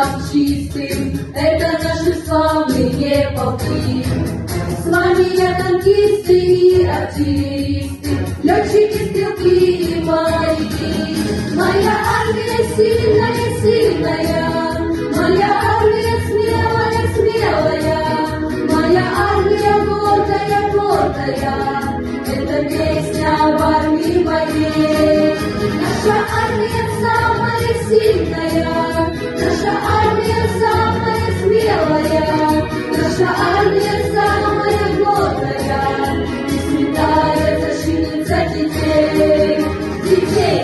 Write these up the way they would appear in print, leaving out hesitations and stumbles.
небом чистым, это наши славные полки. С вами я танкисты и артиллеристы, летчики, стрелки и моряки. Моя армия сильная, сильная, моя армия смелая, смелая, моя армия гордая, гордая. Это песня об армии моей. Наша армия самая сильная, наша армия самая смелая, наша армия самая гордая и святая защитница детей, детей.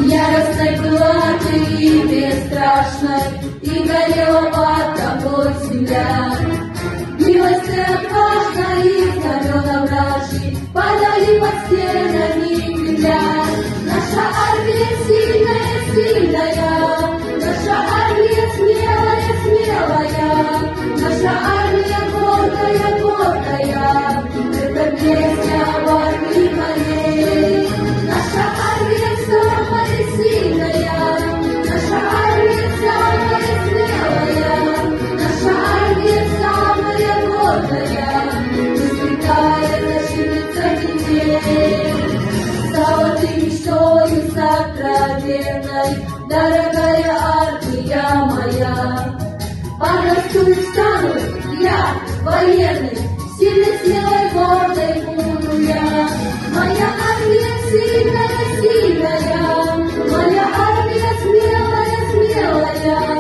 Яростной была ты и бесстрашной, и горела под тобой земля. Билась ты отважно, и знамена вражьи падали под стенами Кремля. Наша армия сильная, сильная, наша армия смелая, смелая, наша армия гордая, гордая. Это песня об армии моей. Наша армия самая сильная, наша армия самая смелая, наша армия самая гордая и святая защитница детей. Стала ты мечтою сокровенной, дорогая армия моя. Подрасту и стану я военный, сильной, смелой, гордой буду я. Моя армия сильная, сильная, моя армия смелая, смелая,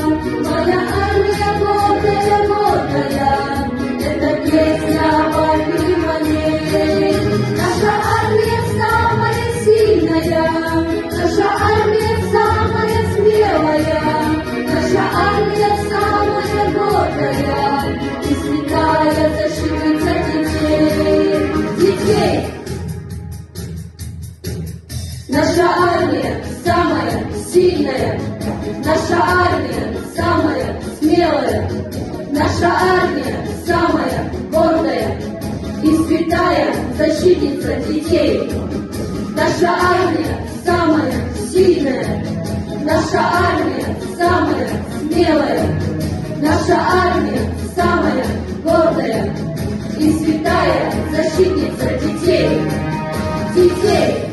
моя армия гордая, гордая. Это песня об армии моей. Наша армия самая сильная, наша армия самая смелая, наша армия самая гордая и святая защитница детей, детей. Наша армия самая сильная, наша армия самая смелая, наша армия самая гордая и святая защитница детей. Наша армия самая сильная, наша армия самая смелая, наша армия самая гордая и святая защитница детей, детей.